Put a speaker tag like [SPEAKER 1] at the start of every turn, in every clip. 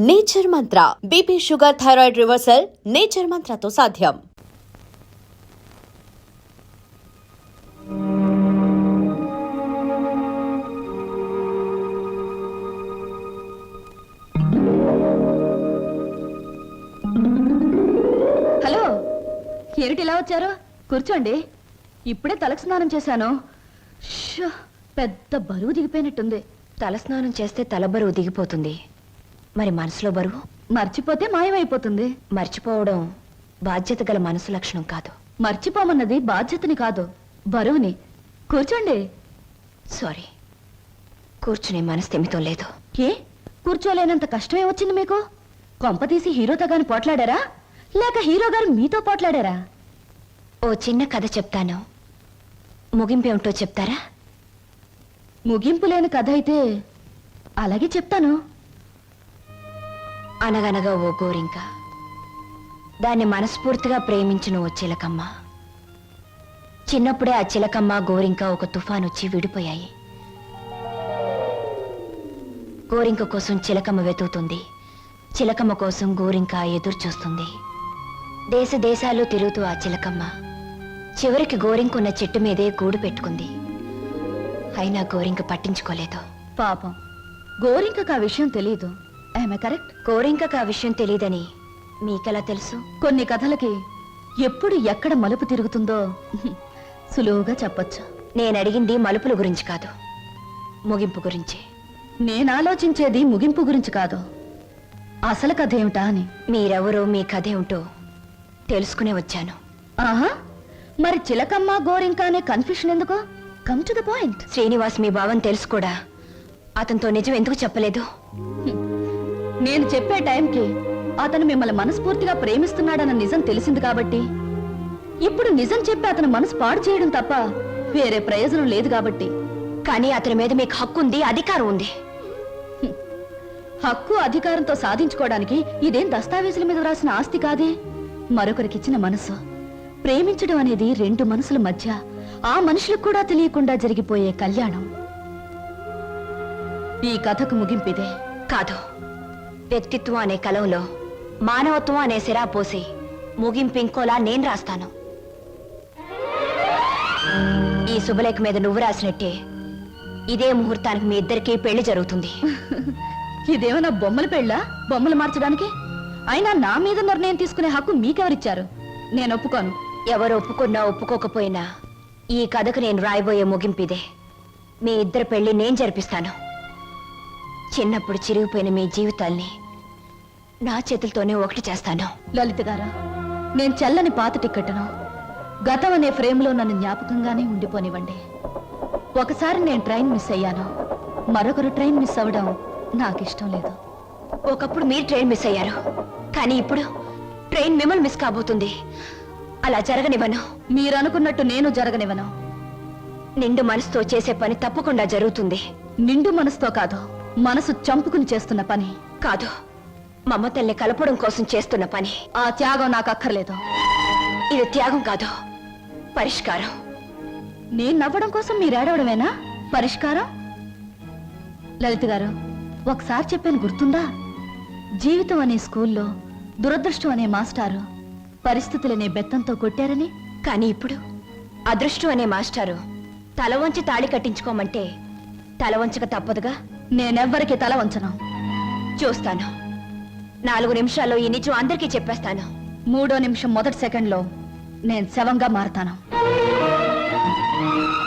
[SPEAKER 1] Nature Mantra BP sugar thyroid reversal nature మంత్రతో సాధ్యం.
[SPEAKER 2] Hello, ఏమిటి ఇలా వచ్చారు? కూర్చోండి. ఇప్పుడే తలకు స్నానం చేశాను. పెద్ద బరువు దిగిపోయినట్టుంది.
[SPEAKER 3] తలస్నానం చేస్తే తల బరువు దిగిపోతుంది, మరి మనసులో బరువు
[SPEAKER 2] మర్చిపోతే మాయమైపోతుంది.
[SPEAKER 3] మర్చిపోవడం బాధ్యత గల మనసు లక్షణం కాదు.
[SPEAKER 2] మర్చిపోమన్నది బాధ్యతని కాదు, బరువుని. కూర్చోండి.
[SPEAKER 3] సారీ, కూర్చునే మనస్థిమితం లేదు.
[SPEAKER 2] ఏ కూర్చోలేనంత కష్టమే వచ్చింది మీకు? కొంపతీసి హీరోతో గాని పోట్లాడారా, లేక హీరో గారు మీతో పోట్లాడారా?
[SPEAKER 3] ఓ చిన్న కథ చెప్తాను, ముగింపేమిటో చెప్తారా?
[SPEAKER 2] ముగింపు లేని కథ అయితే అలాగే చెప్తాను.
[SPEAKER 3] అనగనగా ఓ గోరింక, దాన్ని మనస్ఫూర్తిగా ప్రేమించిన ఓ చిలకమ్మ. చిన్నప్పుడే ఆ చిలకమ్మ గోరింక ఒక తుఫాన్ వచ్చి విడిపోయాయి. గోరింక కోసం చిలకమ్మ వెతుకుతుంది, చిలకమ్మ కోసం గోరింక ఎదురు చూస్తుంది. దేశ దేశాలు తిరుగుతూ ఆ చిలకమ్మ చివరికి గోరింకున్న చెట్టు మీదే గూడు పెట్టుకుంది. అయినా గోరింక పట్టించుకోలేదు.
[SPEAKER 2] పాపం, గోరింకకు ఆ విషయం తెలియదు. ఆమె కరెక్ట్.
[SPEAKER 3] గోరింకకు ఆ విషయం తెలియదని మీకెలా తెలుసు?
[SPEAKER 2] కొన్ని కథలకి ఎప్పుడు ఎక్కడ మలుపు తిరుగుతుందో సులువుగా చెప్పొచ్చు.
[SPEAKER 3] నేను అడిగింది మలుపుల గురించి కాదు, ముగింపు గురించి.
[SPEAKER 2] నేను ఆలోచించేది ముగింపు గురించి కాదు, అసలు కథ ఏమిటా అని.
[SPEAKER 3] మీరెవరో, మీ కథ ఏమిటో తెలుసుకునే వచ్చాను.
[SPEAKER 2] ఆహా, మరి చిలకమ్మ గోరింక అనే కన్ఫ్యూషన్ ఎందుకు? Come to the point.
[SPEAKER 3] Srinivas మీ భావం తెలుసు కూడా అతనితో నిజం ఎందుకు చెప్పలేదు?
[SPEAKER 2] నేను చెప్పే టైంకి అతను మిమ్మల్ని మనస్ఫూర్తిగా ప్రేమిస్తున్నాడన్న నిజం తెలిసింది కాబట్టి, ఇప్పుడు నిజం చెప్పి అతను మనసు పాడు చేయడం తప్ప వేరే ప్రయోజనం లేదు కాబట్టి.
[SPEAKER 3] కానీ అతని మీద మీకు హక్కు ఉంది, అధికారం ఉంది.
[SPEAKER 2] హక్కు అధికారంతో సాధించుకోవడానికి ఇదేం దస్తావేజుల మీద రాసిన ఆస్తి కాదే. మరొకరికిచ్చిన మనసు. ప్రేమించడం అనేది రెండు మనసుల మధ్య, ఆ మనుషులకు కూడా తెలియకుండా జరిగిపోయే కళ్యాణం. ఈ కథకు ముగింపిదే.
[SPEAKER 3] కాదు, వ్యక్తిత్వం అనే కలంలో మానవత్వం అనే సిరా పోసి ముగింపు ఇంకోలా నేను రాస్తాను. ఈ శుభలేఖ మీద నువ్వు రాసినట్టే ఇదే ముహూర్తానికి మీ ఇద్దరికీ పెళ్లి జరుగుతుంది.
[SPEAKER 2] ఇదేమన్నా బొమ్మల పెళ్ళా? బొమ్మలు మార్చడానికి? అయినా నా మీద నిర్ణయం తీసుకునే హక్కు మీకెవరిచ్చారు? నేను ఒప్పుకోను.
[SPEAKER 3] ఎవరు ఒప్పుకున్నా ఒప్పుకోకపోయినా ఈ కథకు నేను రాయబోయే ముగింపిదే. మీ ఇద్దరు పెళ్లి నేను జరిపిస్తాను. చిన్నప్పుడు చిరిగిపోయిన మీ జీవితాల్ని నా చేతులతోనే ఒకటి చేస్తాను.
[SPEAKER 2] లలిత గారా, నేను చెల్లని పాత టిక్కెట్ను గతం అనే ఫ్రేమ్లో నన్ను జ్ఞాపకంగానే ఉండిపోనివ్వండి. ఒకసారి నేను ట్రైన్ మిస్ అయ్యాను, మరొకరు ట్రైన్ మిస్ అవ్వడం నాకు ఇష్టం లేదు.
[SPEAKER 3] ఒకప్పుడు మీరు ట్రైన్ మిస్ అయ్యారు, కానీ ఇప్పుడు ట్రైన్ మిమ్మల్ని మిస్ కాబోతుంది. అలా జరగనివ్వను.
[SPEAKER 2] మీరు అనుకున్నట్టు నేను జరగనివ్వను.
[SPEAKER 3] నిండు మనసుతో చేసే పని తప్పకుండా జరుగుతుంది.
[SPEAKER 2] నిండు మనసుతో కాదు, మనసు చంపుకుని చేస్తున్న పని.
[SPEAKER 3] కాదు, మమతల్ని కలపడం కోసం చేస్తున్న పని.
[SPEAKER 2] ఆ త్యాగం నాకు అక్కర్లేదు.
[SPEAKER 3] ఇది త్యాగం కాదు, పరిష్కారం.
[SPEAKER 2] నేను నవ్వడం కోసం మీరు ఏడవడమేనా పరిష్కారం? లలిత గారు, ఒకసారి చెప్పాను గుర్తుందా? జీవితం అనే స్కూల్లో దురదృష్టం అనే మాస్టారు పరిస్థితులనే బెత్తంతో కొట్టారని.
[SPEAKER 3] కానీ ఇప్పుడు అదృష్టం అనే మాస్టారు తల వంచి తాళి కట్టించుకోమంటే తల వంచక తప్పదుగా.
[SPEAKER 2] నేనెవ్వరికి తల వంచను.
[SPEAKER 3] చూస్తాను. 4 నిమిషాల్లో ఈ నిజం అందరికీ చెప్పేస్తాను.
[SPEAKER 2] 3వ నిమిషం మొదటి సెకండ్లో నేను శవంగా మారతాను.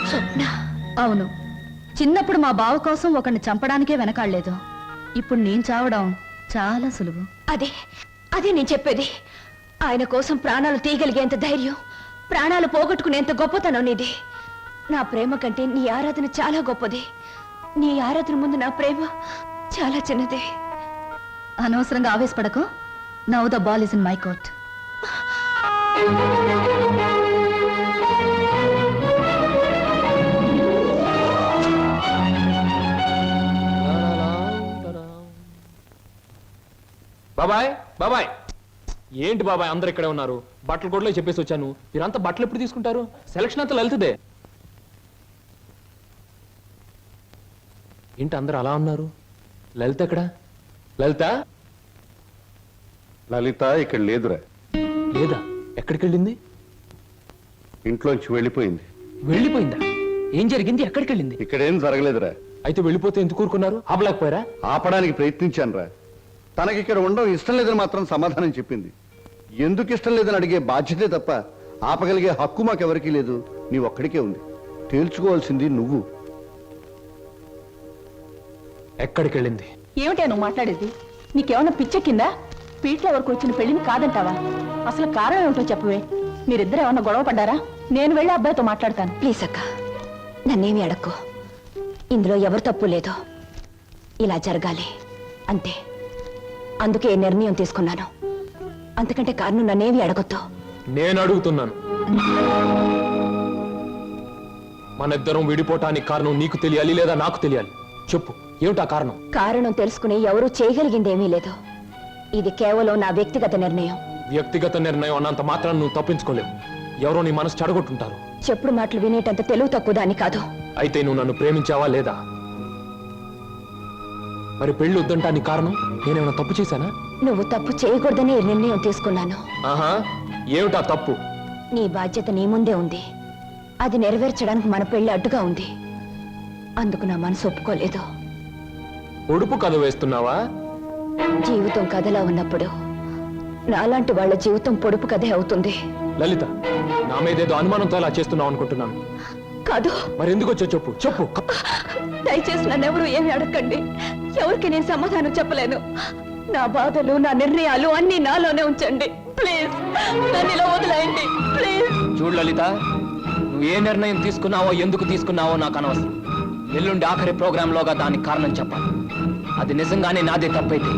[SPEAKER 3] స్వప్న.
[SPEAKER 2] అవును, చిన్నప్పుడు మా బావ కోసం ఒకరిని చంపడానికే వెనకాడలేదు. ఇప్పుడు నేను చావడం చాలా సులువు.
[SPEAKER 3] అదే నేను చెప్పేది. ఆయన కోసం ప్రాణాలు తీయగలిగేంత ధైర్యం, ప్రాణాలు పోగొట్టుకునేంత గొప్పతనం నీది. నా ప్రేమ కంటే నీ ఆరాధన చాలా గొప్పది. నీ ఆరాధన ముందు నా ప్రేమ చాలా చిన్నదే.
[SPEAKER 2] అనవసరంగా ఆవేశపడకు. Now the ball is in my court.
[SPEAKER 4] బాబాయ్, బాబాయ్. ఏంటి బాబాయ్, అందరు ఇక్కడే ఉన్నారు. బట్టలు కూడా చెప్పేసి వచ్చాను. మీరంతా బట్టలు ఎప్పుడు తీసుకుంటారు? సెలక్షన్ అంతా లలితదే. ఏంటి అందరు అలా ఉన్నారు? లలిత ఎక్కడ? లలిత
[SPEAKER 5] లలిత ఇక్కడ లేదురా.
[SPEAKER 4] లేదా? ఎక్కడికి వెళ్ళింది?
[SPEAKER 5] ఇంట్లోంచి వెళ్ళిపోయింది.
[SPEAKER 4] వెళ్ళిపోయిందా? ఏం జరిగింది? ఎక్కడికి వెళ్ళింది?
[SPEAKER 5] ఇక్కడేం జరగలేదురా.
[SPEAKER 4] అయితే వెళ్ళిపోతే ఎందుకు ఊరుకున్నారు? ఆపలేకపోయారా?
[SPEAKER 5] ఆపడానికి ప్రయత్నించానురా. తనకి ఇక్కడ ఉండడం ఇష్టం లేదని మాత్రం సమాధానం చెప్పింది. ఎందుకు ఇష్టం లేదని అడిగే బాధ్యతే తప్ప ఆపగలిగే హక్కు మాకెవరికీ లేదు. నీ ఒక్కడికే ఉంది. తేల్చుకోవాల్సింది నువ్వు.
[SPEAKER 4] ఎక్కడికి వెళ్ళింది?
[SPEAKER 2] ఏమిటా నువ్వు మాట్లాడేది? నీకేమన్నా పిచ్చెక్కిందా? పీట్ల వరకు వచ్చిన పెళ్లిని కాదంటావా? అసలు కారణం ఏమిటో చెప్పవే. మీరిద్దరు ఏమన్నా గొడవ పడ్డారా? నేను వెళ్ళి అబ్బాయితో మాట్లాడతాను.
[SPEAKER 3] ప్లీజ్ అక్క, నన్నేమి అడక్కు. ఇందులో ఎవరు తప్పు లేదో. ఇలా జరగాలి అంతే. అందుకే ఈ నిర్ణయం తీసుకున్నాను. అంతకంటే కారణం నన్నేమి అడగొద్దు.
[SPEAKER 4] నేను అడుగుతున్నాను. మన ఇద్దరం విడిపోవటానికి కారణం నీకు తెలియాలి లేదా నాకు తెలియాలి. చెప్పు, ఏమిటా కారణం?
[SPEAKER 3] కారణం తెలుసుకుని ఎవరూ చేయగలిగిందేమీ లేదు. ఇది కేవలం నా వ్యక్తిగత నిర్ణయం.
[SPEAKER 4] వ్యక్తిగత నిర్ణయం అన్నంత మాత్రం నువ్వు తప్పించుకోలేవు. ఎవరో నీ మనసు చెడగొట్టుంటారు.
[SPEAKER 3] చెప్పుడు మాటలు వినేటంత తెలివి తక్కువ దాన్ని కాదు.
[SPEAKER 4] అయితే నువ్వు నన్ను ప్రేమించావా లేదా? మరి పెళ్లి వద్దంటానికి కారణం నేనేమైనా తప్పు చేశానా?
[SPEAKER 3] నువ్వు తప్పు చేయకూడదని ఈ నిర్ణయం తీసుకున్నాను.
[SPEAKER 4] ఆహా, ఏమిటా తప్పు?
[SPEAKER 3] నీ బాధ్యత నీ ముందే ఉంది. అది నెరవేర్చడానికి మన పెళ్లి అడ్డుగా ఉంది. అందుకు నా మనసు ఒప్పుకోలేదు.
[SPEAKER 4] ఉడుపు కథ వేస్తున్నావా?
[SPEAKER 3] జీవితం కథలా ఉన్నప్పుడు నాలాంటి వాళ్ళ జీవితం పొడుపు కథే అవుతుంది.
[SPEAKER 4] లలిత, నా మీదేదో అనుమానంతో అలా చేస్తున్నావు అనుకుంటున్నాను.
[SPEAKER 3] కాదు.
[SPEAKER 4] మరి ఎందుకు వచ్చో చెప్పు. చెప్పు.
[SPEAKER 3] దయచేసి నన్నెవరూ ఏమి అడగండి. ఎవరికి నేను సమాధానం చెప్పలేను. నా బాధలు, నా నిర్ణయాలు అన్ని నాలోనే ఉంచండి. ప్లీజ్ నన్ను ఇలా వదిలేయండి. ప్లీజ్.
[SPEAKER 6] చూడు లలిత, నువ్వు ఏ నిర్ణయం తీసుకున్నావో ఎందుకు తీసుకున్నావో నాకు అనవసరం. ఎల్లుండి ఆఖరి ప్రోగ్రాంలోగా దానికి కారణం చెప్పాలి. అది నిజంగానే నాదే తప్పైతే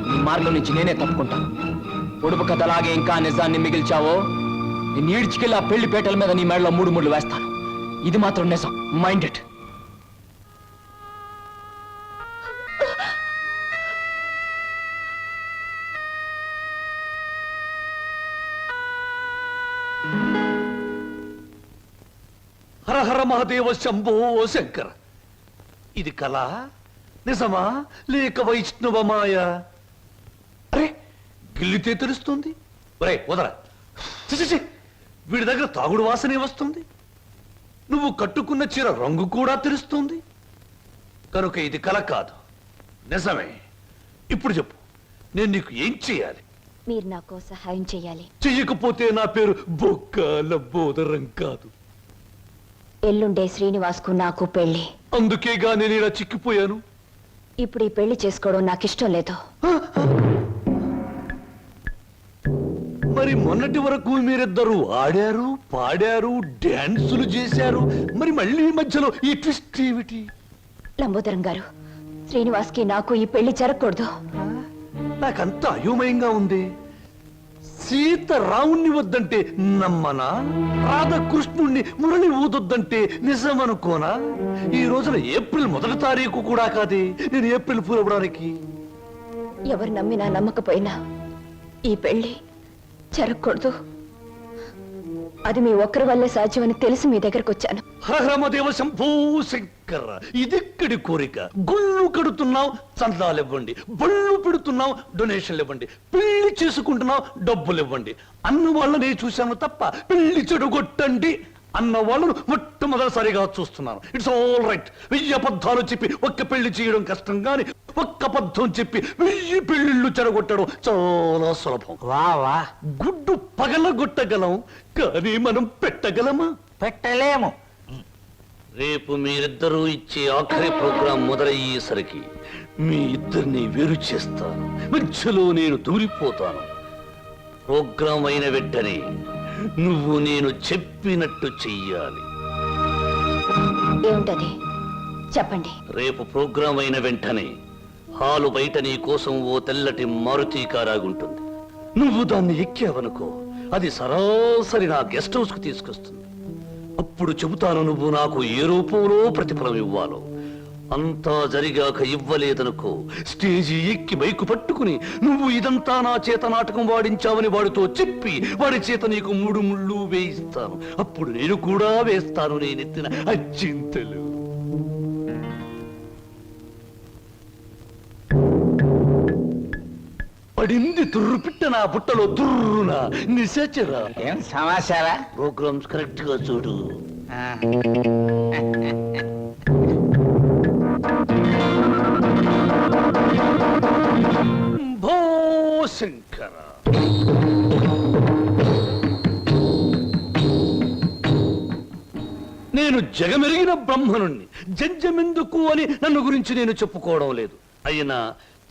[SPEAKER 6] నీ మార్గం నుంచి నేనే తప్పుకుంటాను. పొడుపు కథలాగే ఇంకా నిజాన్ని మిగిల్చావో నేను ఈడ్చికెళ్ళి ఆ పెళ్లి పేటల మీద నీ మెడలో 3 ముళ్ళు వేస్తాను. ఇది మాత్రం నిజం. Mind it.
[SPEAKER 7] హర హర మహాదేవ శంభో శంకర. ఇది కళ నిజమా లేక వైష్ణవ మాయ? అరే, గిల్లితే తెలుస్తుంది. ఒరే వదరా. ఛీ, వీడి దగ్గర తాగుడు వాసనే వస్తుంది. నువ్వు కట్టుకున్న చీర రంగు కూడా తెలుస్తుంది. కనుక ఇది కళ కాదు, నిజమే. ఇప్పుడు చెప్పు, నేను నీకు ఏం చేయాలి?
[SPEAKER 3] మీరు నాకు సహాయం చేయాలి.
[SPEAKER 7] చెయ్యకపోతే నా పేరు బొక్కల బోదరం కాదు.
[SPEAKER 3] ఎల్లుండే శ్రీనివాస్కు నాకు పెళ్లి.
[SPEAKER 7] అందుకేగా నేను ఇలా చిక్కిపోయాను.
[SPEAKER 3] ఇప్పుడు ఈ పెళ్లి చేసుకోవడం నాకు ఇష్టం లేదు.
[SPEAKER 7] మరి మొన్నటి వరకు మీరిద్దరూ ఆడారు, పాడారు, డాన్సులు చేశారు. మరి మళ్ళీ మధ్యలో ఈ ట్విస్ట్ ఏమిటి?
[SPEAKER 3] లంబోదరం గారు, శ్రీనివాస్కి నాకు ఈ పెళ్లి జరగకూడదు.
[SPEAKER 7] నాకంత అయోమయంగా ఉంది. సీత రావుణ్ణి వద్దంటే నమ్మనా? రాధకృష్ణుణ్ణి మురళి ఊదొద్దంటే నిజమనుకోనా? ఈ రోజున ఏప్రిల్ 1వ తారీఖు కూడా కాదే నేను ఏప్రిల్ ఫూల్ అవ్వడానికి.
[SPEAKER 3] ఎవరు నమ్మినా నమ్మకపోయినా ఈ పెళ్లి జరగకూడదు. అది మీ ఒక్కరి వల్లే సాధ్యమని తెలిసి మీ దగ్గరకు వచ్చాను.
[SPEAKER 7] హరమదేవ శంభో శంకర. ఇదెక్కడి కోరిక? గుళ్ళు కడుతున్నావు, చందాలు ఇవ్వండి. బళ్ళు పెడుతున్నావు, డొనేషన్లు ఇవ్వండి. పెళ్లి చేసుకుంటున్నావు, డబ్బులు ఇవ్వండి. అన్న వాళ్ళనే చూశాను తప్ప పెళ్లి చెడగొట్టండి అన్న వాళ్ళను మొట్టమొదటిసారిగా చూస్తున్నాను. It's all right. 1000 అబద్ధాలు చెప్పి ఒక్క పెళ్లి చేయడం కష్టం, గాని ఒక్క అబద్ధం చెప్పి 1000 పెళ్లిళ్ళు చెడగొట్టడం చాలా సులభం.
[SPEAKER 6] వా
[SPEAKER 7] గుడ్డు పగలగొట్టగలం, కానీ మనం పెట్టగలమా?
[SPEAKER 6] పెట్టలేము.
[SPEAKER 7] రేపు మీరిద్దరూ ఇచ్చే ఆఖరి ప్రోగ్రాం మొదలయ్యేసరికి మీ ఇద్దరిని వేరు చేస్తాను. మధ్యలో నేను దూరిపోతాను. ప్రోగ్రాం అయిన వెంటనే నువ్వు నేను చెప్పినట్టు చెయ్యాలి.
[SPEAKER 3] ఏమిటది చెప్పండి.
[SPEAKER 7] రేపు ప్రోగ్రాం అయిన వెంటనే హాలు బయట నీ కోసం ఓ తెల్లటి మారుతి కారాగుంటుంది. నువ్వు దాన్ని ఎక్కావనుకో, అది సరాసరి నా గెస్ట్ హౌస్ కు తీసుకొస్తుంది. అప్పుడు చెబుతాను నువ్వు నాకు ఏ రూపంలో ప్రతిఫలం ఇవ్వాలో. అంతా జరిగాక ఇవ్వలేదనుకో, స్టేజి ఎక్కి మైకు పట్టుకుని నువ్వు ఇదంతా నా చేత నాటకం వాడించావని వాడితో చెప్పి వాడి చేత నీకు 3 ముళ్ళు వేయిస్తాను. అప్పుడు నేను కూడా వేస్తాను నేనెత్తిన అచ్చింతలు. పడింది తుర్రు పిట్ట నా బుట్టలో తుర్రున నిశాచరా.
[SPEAKER 8] ఏం సమాచారా?
[SPEAKER 7] ప్రోగ్రామ్స్ కరెక్ట్ గా చూడు. భో శంకర, నేను జగమెరిగిన బ్రహ్మనుణ్ణి, జంజమెందుకు అని నన్ను గురించి నేను చెప్పుకోవడం లేదు. అయినా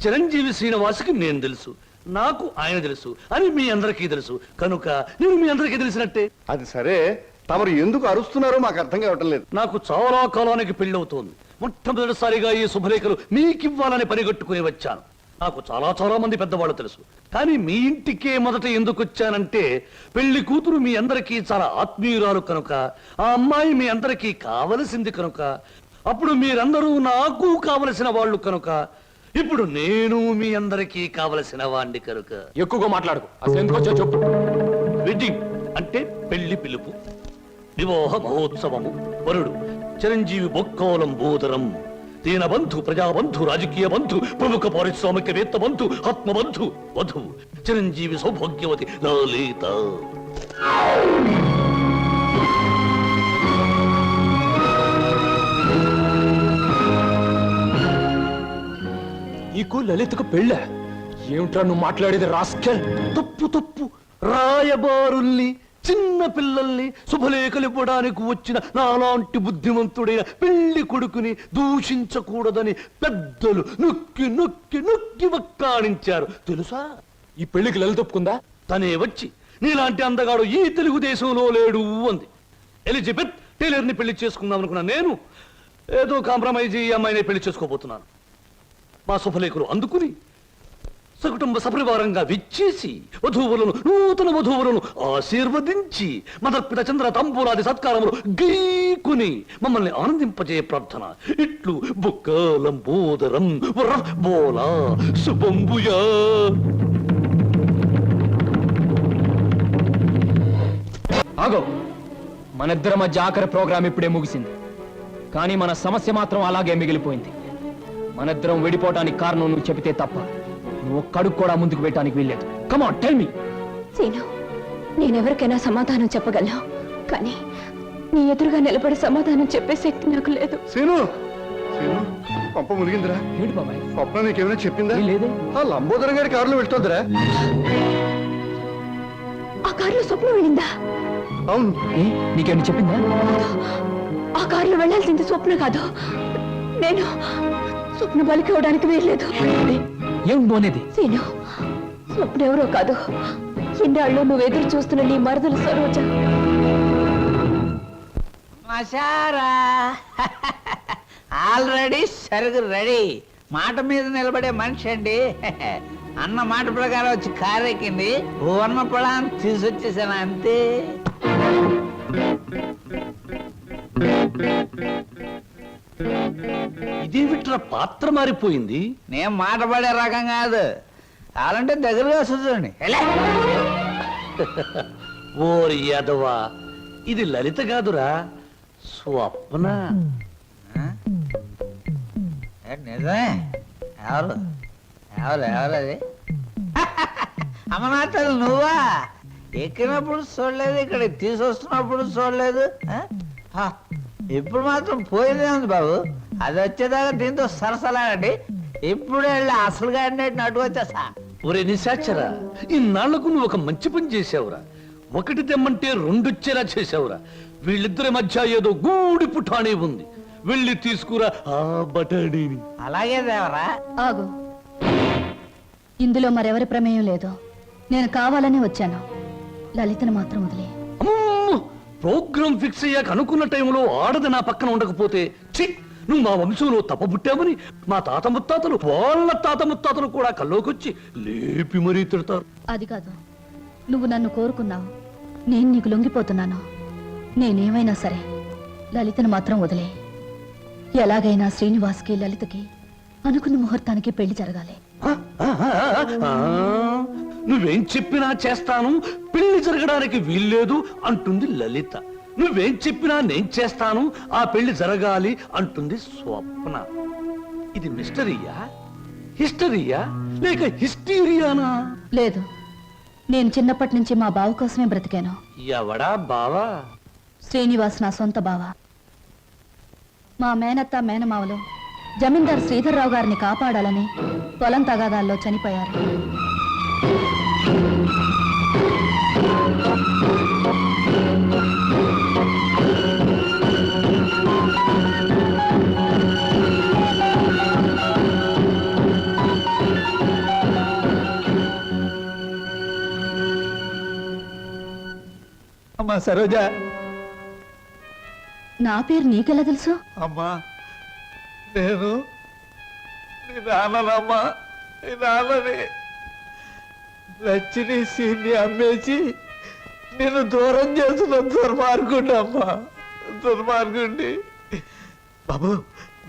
[SPEAKER 7] చిరంజీవి శ్రీనివాసుకి నేను తెలుసు, నాకు ఆయన తెలుసు అని మీ అందరికీ తెలుసు కనుక నేను మీ అందరికీ తెలిసినట్టే.
[SPEAKER 5] అది సరే, తమరు ఎందుకు అరుస్తున్నారో మాకు అర్థం కావటం లేదు.
[SPEAKER 7] నాకు చాలా కాలానికి పెళ్ళవుతోంది. మొట్టమొదటిసారిగా ఈ శుభలేఖలు మీకివ్వాలని పనిగట్టుకుని వచ్చాను. నాకు చాలా చాలా మంది పెద్దవాళ్ళు తెలుసు, కానీ మీ ఇంటికే మొదట ఎందుకు వచ్చానంటే పెళ్లి కూతురు మీ అందరికీ చాలా ఆత్మీయురాలు కనుక, ఆ అమ్మాయి మీ అందరికీ కావలసింది కనుక, అప్పుడు మీరందరూ నాకు కావలసిన వాళ్ళు కనుక, ఇప్పుడు నేను మీ అందరికీ కావలసిన వాణ్ణి కనుక.
[SPEAKER 4] ఎక్కువగా మాట్లాడుకో, అసలు ఎందుకు వచ్చా చెప్పు.
[SPEAKER 7] వెడ్డింగ్ అంటే పెళ్లి పిలుపు, వివాహ మహోత్సవము. వరుడు చిరంజీవి బొక్కోలం బోదరం, దీనబంధు, ప్రజాబంధు, రాజకీయ బంధు, ప్రముఖ పారిశ్రామికవేత్త బంధు, ఆత్మబంధు. వధువు చిరంజీవి సౌభాగ్యవతి లలిత.
[SPEAKER 4] నీకు లలితకు పెళ్ళ? ఏమిట్రా నువ్వు మాట్లాడేది రాస్కెల్?
[SPEAKER 7] తప్పు తప్పు. రాయబారుల్ని, చిన్న పిల్లల్ని శుభలేఖలు ఇవ్వడానికి వచ్చిన నాలాంటి బుద్ధిమంతుడైన పెళ్లి కొడుకుని దూషించకూడదని పెద్దలు నొక్కి నొక్కి నొక్కి వక్కాణించారు తెలుసా?
[SPEAKER 4] ఈ పెళ్లికి లలిత ఒప్పుకుందా?
[SPEAKER 7] తనే వచ్చి నీలాంటి అందగాడు ఈ తెలుగుదేశంలో లేడు అంది. ఎలిజబెత్ టైలర్ని పెళ్లి చేసుకుందాం అనుకున్నా నేను ఏదో కాంప్రమైజ్ ఈ అమ్మాయిని పెళ్లి చేసుకోబోతున్నాను. మా శుభలేఖలు అందుకుని సకుటుంబ సపరివారంగా విచ్చేసి వధువులను, నూతన వధువులను ఆశీర్వదించి మదర్పిత చంద్ర తంబూలాది సత్కారములు గీకుని మమ్మల్ని ఆనందింపజే ప్రార్థన. ఇట్లు బుక్కలంబోదరం బోలా శుభంబుయా.
[SPEAKER 6] ఆగో, మనిద్దరి మధ్య ఆఖరి ప్రోగ్రాం ఇప్పుడే ముగిసింది, కానీ మన సమస్య మాత్రం అలాగే మిగిలిపోయింది. మనిద్దరం విడిపోవటానికి కారణం నువ్వు చెబితే తప్ప నువ్వు ఒక్కడుగు కూడా ముందుకు పెట్టడానికి వీల్లేదు. Come on, tell me.
[SPEAKER 3] Seenu, నేనెవరికైనా సమాధానం చెప్పగలను, కానీ నీ ఎదురుగా నిలబడి సమాధానం చెప్పే శక్తి నాకు లేదు.
[SPEAKER 5] సీను, సీను, పంప మునిగిందిరా.
[SPEAKER 6] ఏంటి బాబాయ్?
[SPEAKER 5] స్వప్న నీకేమైనా చెప్పిందా?
[SPEAKER 6] ఏం లేదే.
[SPEAKER 5] ఆ లంబోదరం గారి కారులో వెళ్తుందిరా.
[SPEAKER 3] ఆ కారులో స్వప్నం వెళ్ళిందా?
[SPEAKER 5] అవును.
[SPEAKER 6] నీకేమైనా చెప్పిందా?
[SPEAKER 3] ఆ కారులో వెళ్ళాల్సింది స్వప్న కాదు, నేను. స్వప్న బలికి అవడానికి వీల్లేదు.
[SPEAKER 6] ఏం పోనేది?
[SPEAKER 3] సీను, స్వప్న ఎవరో కాదు, ఇన్నాళ్ళు నువ్వు ఎదురు చూస్తున్న నీ మరదలు సరోజ.
[SPEAKER 8] మసారా ఆల్రెడీ సరుకు రెడీ. మాట మీద నిలబడే మనిషి అండి. అన్న మాట ప్రకారం వచ్చి కారెక్కింది, ఉన్న పొలాన్ని తీసుకొచ్చేసాను అంతే.
[SPEAKER 7] ఇదేమిట్రా పాత్ర మారిపోయింది?
[SPEAKER 8] నేను మాట పడే రకం కాదు, కావాలంటే దగ్గరగా వస్తుంది.
[SPEAKER 7] ఓరి యాదవా, ఇది లలిత కాదురా, స్వప్న.
[SPEAKER 8] నిజమే. ఎవరు ఎవరు ఎవరు అది? అమ్మనాథలు నువ్వా? ఎక్కినప్పుడు చూడలేదు, ఇక్కడ తీసుకొస్తున్నప్పుడు చూడలేదు. ఇప్పుడు మాత్రం పోయిందే ఉంది బాబు. అది వచ్చేదాకా దీంతో సరసలాగండి. ఇప్పుడు వెళ్ళి అసలుగా నటు వచ్చేసా.
[SPEAKER 7] ఒరే నిశాచరా, ఇన్నాళ్లకు నువ్వు ఒక మంచి పని చేసావురా. ఒకటి తెమ్మంటే రెండొచ్చేలా చేసావురా. వీళ్ళిద్దరి మధ్య ఏదో గూడి పుఠాణి ఉంది, వెళ్ళి తీసుకురా ఆ బటాణీని.
[SPEAKER 8] అలాగే దేవరా.
[SPEAKER 2] ఆగు, ఇందులో మరెవరి ప్రమేయం లేదు. నేను కావాలని వచ్చాను. లలితను మాత్రం వదిలే.
[SPEAKER 7] అమ్మో, ప్రోగ్రామ్ ఫిక్స్ అయ్యాక అనుకున్న టైంలో ఆడది నా పక్కన ఉండకపోతే ఛీ, నువ్వు మా వంశంలో తప్పబుట్టామని మా తాత ముత్తాతలు, వాళ్ళ తాత ముత్తాతలు కూడా కల్లోకొచ్చి లేపి మరీ తిడతారు.
[SPEAKER 2] అది కాదు, నువ్వు నన్ను కోరుకున్నావు, నేను నీకు లొంగిపోతున్నాను. నేనేమైనా సరే లలితను మాత్రం వదిలే. ఎలాగైనా శ్రీనివాస్కి లలితకి అనుకున్న ముహూర్తానికి పెళ్లి జరగాలి.
[SPEAKER 7] నువ్వేం చెప్పినా చేస్తాను, పెళ్లి జరగడానికి వీల్లేదు అంటుంది లలిత. నువ్వేం చెప్పినా నేను చేస్తాను, ఆ పెళ్లి జరగాలి అంటుంది స్వప్న. ఇది మిస్టరీయా, హిస్టరీయా, లేక హిస్టీరియానా?
[SPEAKER 2] లేదు, నేను చిన్నప్పటి నుంచి మా బావ కోసమే బ్రతికాను.
[SPEAKER 7] ఎవడా బావా?
[SPEAKER 2] శ్రీనివాస్ నా సొంత బావ. మా మేనత్త మేనమావలు జమీందార్ శ్రీధర్రావు గారిని కాపాడాలని పొలం తగాదాల్లో చనిపోయారు.
[SPEAKER 8] అమ్మా సరోజ,
[SPEAKER 2] నా పేరు నీకెలా తెలుసు?
[SPEAKER 8] అమ్మా నేను నీ నాన్ననమ్మా, నీ నాన్నని. లచ్చిని సీన్ని అమ్మేసి నేను దూరం చేస్తున్న దుర్మార్గుండమ్మా, దుర్మార్గుండి. బాబు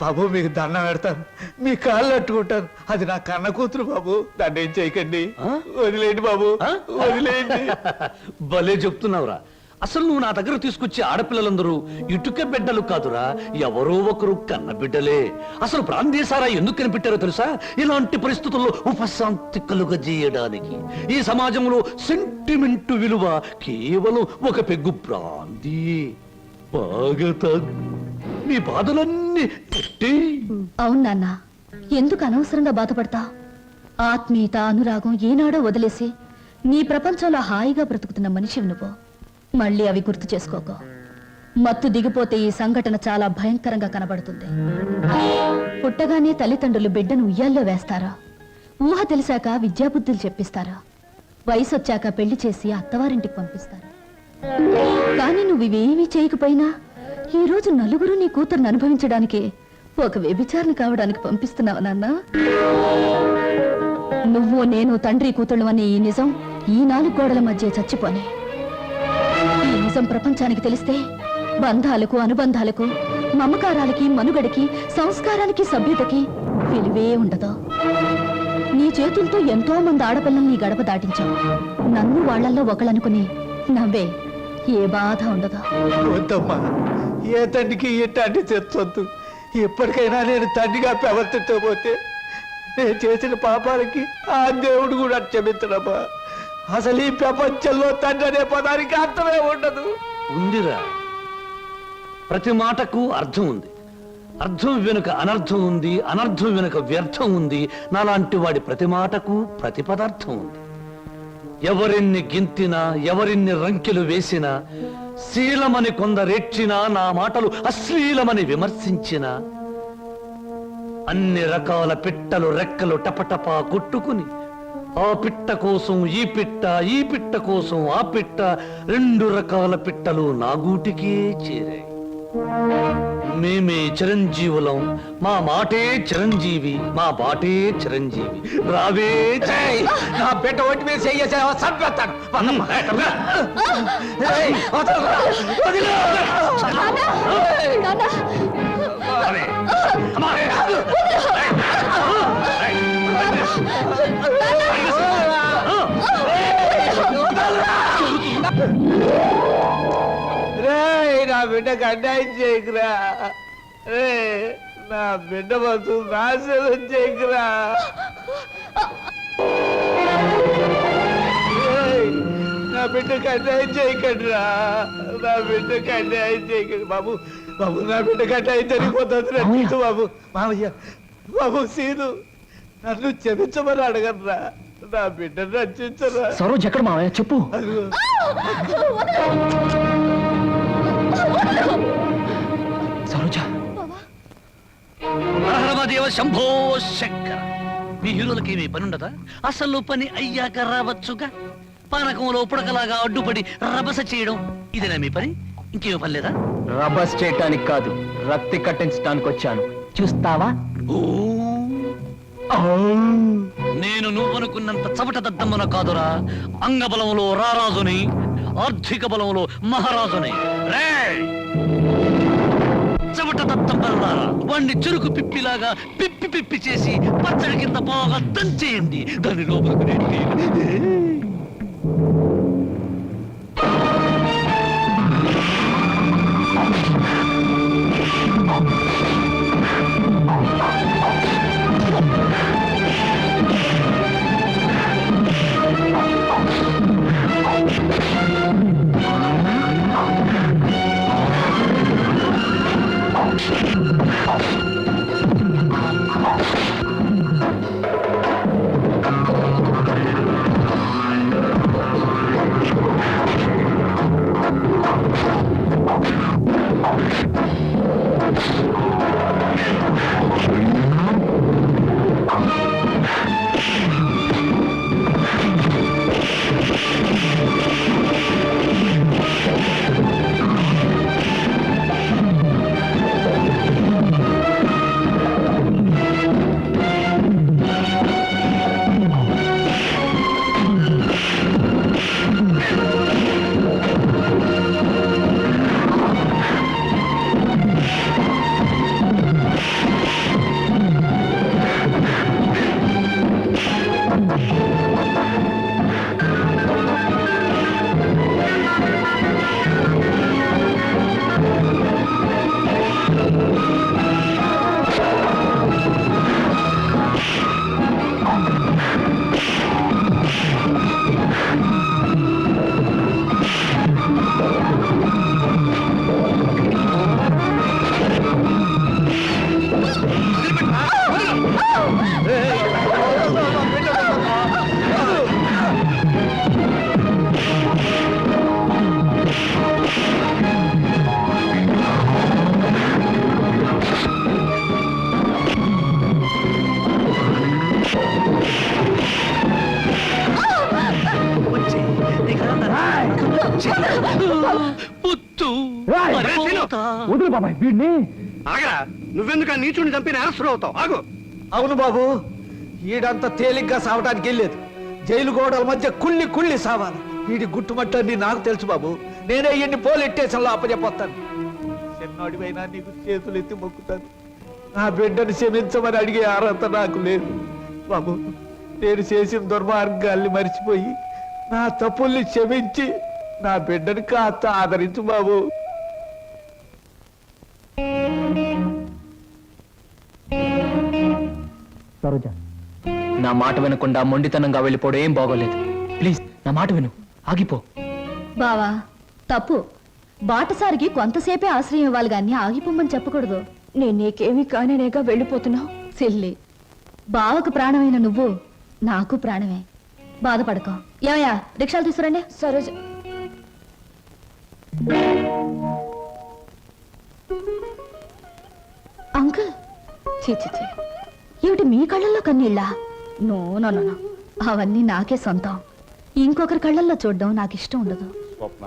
[SPEAKER 8] బాబు మీకు దండం పెడతాను, మీ కాళ్ళు అట్టుకుంటాను. అది నా కన్న కూతురు బాబు, దాన్ని ఏం చేయకండి. వదిలేండి బాబు, వదిలేండి.
[SPEAKER 7] భలే చెప్తున్నావురా. అసలు నువ్వు నా దగ్గర తీసుకొచ్చే ఆడపిల్లలందరూ ఇటుక బిడ్డలు కాదురా, ఎవరో ఒకరు కన్న బిడ్డలే. అసలు ప్రాంతీయసారా ఎందుకు కనిపెట్టారో తెలుసా? ఇలాంటి పరిస్థితుల్లో ఉపశాంతి కలుగజేయడానికి. ఈ సమాజంలో సెంటిమెంట్ విలువ కేవలం ఒక పెగ్గు బ్రాందీ. బాగా తాగు, నీ బాధలన్నీ
[SPEAKER 2] అవును నాన్న, ఎందుకు అనవసరంగా బాధపడతా? ఆత్మీయత అనురాగం ఏనాడో వదిలేసి నీ ప్రపంచంలో హాయిగా బ్రతుకుతున్న మనిషివి నువ్వు. మళ్ళీ అవి గుర్తు చేసుకోకో. మత్తు దిగిపోతే ఈ సంఘటన చాలా భయంకరంగా కనబడుతుంది. పుట్టగానే తల్లిదండ్రులు బిడ్డను ఉయ్యాల్లో వేస్తారా? ఊహ తెలిసాక విద్యాబుద్ధులు చెప్పిస్తారా? వయసు వచ్చాక పెళ్లి చేసి అత్తవారింటికి పంపిస్తారా? కానీ నువ్వు ఇవేమీ చేయకపోయినా ఈ రోజు నలుగురు నీ కూతురుని అనుభవించడానికి ఒక వ్యభిచారిని కావడానికి పంపిస్తున్నావు నాన్న. నువ్వు నేను తండ్రి కూతుళ్ళు అనే ఈ నిజం ఈ 4 గోడల మధ్య చచ్చిపోని. ఈ నిజం ప్రపంచానికి తెలిస్తే బంధాలకు, అనుబంధాలకు, మమకారాలకి, మనుగడకి, సంస్కారానికి, సభ్యతకి విలువే ఉండదు. నీ చేతులతో ఎంతో మంది ఆడపిల్లల్ని నీ గడప దాటించావు. నన్ను వాళ్ళల్లో ఒకళ్ళనుకుని నవ్వే, ఏ బాధ ఉండదు.
[SPEAKER 8] వద్దమ్మా, ఏ తండ్రికి ఇట్లాంటి తెచ్చొద్దు. ఎప్పటికైనా నేను తండ్రిగా ప్రవర్తించకపోతే నేను చేసిన పాపాలకి ఆ దేవుడు కూడా క్షమించడమ్మా. అసలు ఈ ప్రపంచంలో తండ్రి అనే పదానికి అర్థమే ఉండదు.
[SPEAKER 7] ఉందిరా, ప్రతి మాటకు అర్థం ఉంది. అర్థం వెనుక అనర్థం ఉంది, అనర్థం వెనుక వ్యర్థం ఉంది. నాలాంటి వాడి ప్రతి మాటకు ప్రతి పదార్థం ఉంది. ఎవరిన్ని గింతినా, ఎవరిన్ని రంకెలు వేసినా, శీలమని కొందరెచ్చినా, నా మాటలు అశ్లీలమని విమర్శించినా, అన్ని రకాల పిట్టలు రెక్కలు టపటపా కొట్టుకుని ఆ పిట్ట కోసం ఈ పిట్ట, ఈ పిట్ట కోసం ఆ పిట్ట, 2 రకాల పిట్టలు నా గూటికే చేరాయి. మేమే చిరంజీవులం, మా మాటే చిరంజీవి, మా బాటే చిరంజీవి. రావే
[SPEAKER 8] ఏయ్, నా బిడ్డ ఒంటి మీద చెయ్యేసావా? చంపేస్తాను. ఏయ్, వదలరా, వదిలు. రేయ్, నా బిడ్డకు అన్యాయం చేయకురా. రే, నా బిడ్డ బతు నాశనం చేయకురా. రేయ్, నా బిడ్డకు అన్యాయం చేయకండిరా. నా బిడ్డకు అన్యాయం చేయకండి బాబు. బాబు, నా బిడ్డకు అన్యాయం జరిగిపోతుంది బాబు. మామయ్య, బాబు సీను, నన్ను క్షమించమని అడగరా. నా బిడ్డను రక్షించరా.
[SPEAKER 6] సరోజ్ ఎక్కడ మావయ్య చెప్పు.
[SPEAKER 8] అదిగో.
[SPEAKER 6] సరోజ,
[SPEAKER 7] హరహరమదేవ శంభో శంకర. మీ హీరోలకి ఏమీ పని ఉండదా? అసలు పని అయ్యాక రావచ్చుగా. పానకంలో పుడకలాగా అడ్డుపడి రభస చేయడం ఇదేనా మీ పని? ఇంకేమీ పని లేదా?
[SPEAKER 6] రబ్బర్స్ చేయటానికి కాదు, రక్తి కట్టించడానికి వచ్చాను. చూస్తావా?
[SPEAKER 7] నేను నువ్వనుకున్నంత చవట దద్దమ్మన కాదురా. అంగబలంలో రారాజుని, ఆర్థిక బలంలో మహారాజుని. రేయ్, చవట దద్దమ్మలారా, వాణ్ణి చురుకు పిప్పిలాగా పిప్పి పిప్పి చేసి పచ్చడి కింద బాగా దంచేయండి. దాని లోపలికి పుత్తు
[SPEAKER 4] వదులు బాబాయ్ వీడిని.
[SPEAKER 5] ఆగరా, నువ్వెందుకు ఆ నీచుడిని చంపిన అరెస్టు అవుతావు? ఆగు.
[SPEAKER 8] అవును బాబు, ఈడంత తేలిగ్గా సావటానికి వెళ్ళలేదు. జైలు గోడల మధ్య కుళ్ళి సావాలి. వీడి గుట్టుమట్టని నాకు తెలుసు బాబు. నేనే ఈయన్ని పోలీస్ స్టేషన్లో అప్పచెప్పొస్తాను. చిన్నోడివైనా నీకు చేతులు ఎత్తి మొక్కుతాను. నా బిడ్డను క్షమించమని అడిగే అర్హత నాకు లేదు బాబు. నేను చేసిన దుర్మార్గాల్ని మర్చిపోయి నా తప్పుల్ని క్షమించి నా బిడ్డని కాస్త ఆదరించు బాబు.
[SPEAKER 4] సరోజ, నా మాట వినకుండా మొండితనంగా వెళ్ళిపోవడం ఏం బాగోలేదు. ప్లీజ్ నా మాట విను, ఆగిపో.
[SPEAKER 2] బావా తప్పు. బాటసారికి కొంతసేపే ఆశ్రయం ఇవ్వాలి గాని ఆగిపోమ్మని చెప్పకూడదు.
[SPEAKER 3] నేను నీకేమీ కానేగా వెళ్ళిపోతున్నావు.
[SPEAKER 2] సిల్లి, బావకు ప్రాణమైన నువ్వు నాకు ప్రాణమే. బాధపడకో. ఏమయ్యా, రిక్షాలు తీసుకురండి.
[SPEAKER 3] సరోజ,
[SPEAKER 2] అంకుల్, చీ ఏమిటి మీ కళ్ళల్లో కన్నీళ్ళా? నో నో నో నో, అవన్నీ నాకే సొంతం. ఇంకొకరి కళ్ళల్లో చూడడం నాకు ఇష్టం ఉండదు.
[SPEAKER 5] స్వప్న,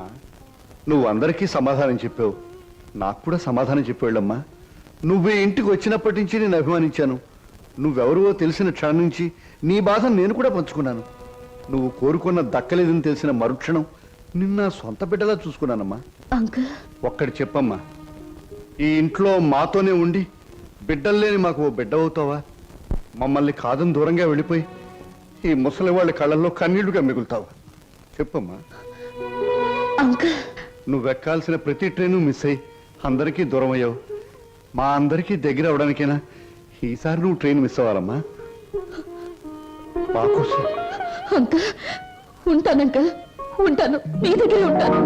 [SPEAKER 5] నువ్వు అందరికీ సమాధానం చెప్పావు, నాకు కూడా సమాధానం చెప్పేళ్ళమ్మా. నువ్వు ఈ ఇంటికి వచ్చినప్పటి నుంచి నేను అభిమానించాను. నువ్వెవరివో తెలిసిన క్షణం నుంచి నీ బాధను నేను కూడా పంచుకున్నాను. నువ్వు కోరుకున్న దక్కలేదని తెలిసిన మరుక్షణం నిన్న సొంత బిడ్డలా చూసుకున్నానమ్మా.
[SPEAKER 2] అంకుల్,
[SPEAKER 5] ఒక్కటి చెప్పమ్మా, ఈ ఇంట్లో మాతోనే ఉండి బిడ్డల్లేని మాకు ఓ బిడ్డ అవుతావా? మమ్మల్ని కాదని దూరంగా వెళ్ళిపోయి ఈ ముసలి వాళ్ళ కళ్ళల్లో కన్నీళ్లుగా మిగులుతావా? చెప్పమ్మా.
[SPEAKER 2] అంకుల్,
[SPEAKER 5] నువ్వెక్కాల్సిన ప్రతి ట్రైను మిస్ అయ్యి అందరికీ దూరం అయ్యావు. మా అందరికీ దగ్గర అవడానికైనా ఈసారి నువ్వు ట్రైన్ మిస్ అవ్వాలమ్మా. బాకోసం
[SPEAKER 2] అంకుల్, ఉంటాను అంకుల్, ఉంటాను, మీ దగ్గరే ఉంటాను.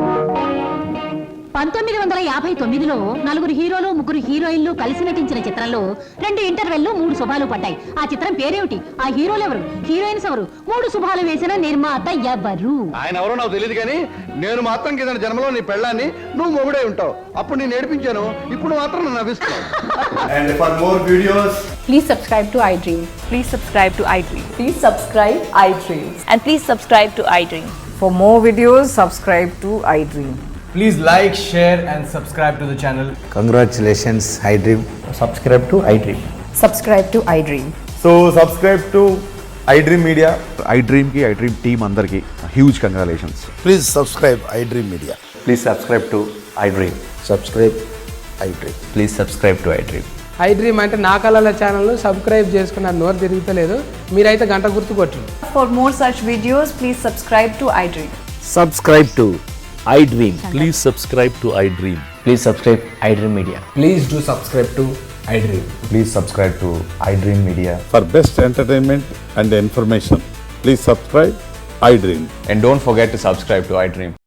[SPEAKER 2] 1959లో నలుగురు హీరోలు ముగ్గురు హీరోయిన్లు కలిసి నటించిన చిత్రంలో 2 ఇంటర్వెల్లు 3 శుభాలు పడ్డాయి. ఆ చిత్రం పేరేమిటి? ఆ హీరోలు ఎవరు? హీరోయిన్స్ ఎవరు? 3 శుభాలు వేసిన నిర్మాత ఎవరు?
[SPEAKER 5] ఆయన ఎవరో నాకు తెలియదు కానీ నేను మాత్రం కింద జన్మలో నీ పెళ్ళాన్ని నువ్వు మొగుడే ఉంటావు. అప్పుడు నేను ఏడిపించాను, ఇప్పుడు మాత్రం నన్ను నవ్విస్తున్నావు.
[SPEAKER 9] And for more videos,
[SPEAKER 10] Please subscribe to iDream.
[SPEAKER 1] Please subscribe to iDream.
[SPEAKER 10] Please subscribe iDream.
[SPEAKER 1] And please subscribe to iDream.
[SPEAKER 10] For more videos, subscribe to iDream.
[SPEAKER 9] please like, share and subscribe to the channel.
[SPEAKER 11] Congratulations, iDream.
[SPEAKER 9] Subscribe to iDream.
[SPEAKER 10] Subscribe to iDream.
[SPEAKER 9] So subscribe to iDream Media.
[SPEAKER 12] iDream ki iDream team andarki huge congratulations.
[SPEAKER 11] Please subscribe iDream Media.
[SPEAKER 9] Please subscribe to iDream.
[SPEAKER 11] Subscribe iDream.
[SPEAKER 9] Please subscribe to iDream.
[SPEAKER 10] iDream అంటే నా కళల channel subscribe చేసుకున్నారు, నోరు తిరుగుతలేదు. మీరైతే గంట గుర్తు కొట్టండి. For more such videos, please subscribe to iDream.
[SPEAKER 7] Subscribe to iDream. Please subscribe to iDream. Please subscribe iDream Media.
[SPEAKER 9] Please do subscribe to iDream.
[SPEAKER 12] Please subscribe to iDream Media.
[SPEAKER 11] For best entertainment and information, please subscribe iDream.
[SPEAKER 12] And don't forget to subscribe to iDream.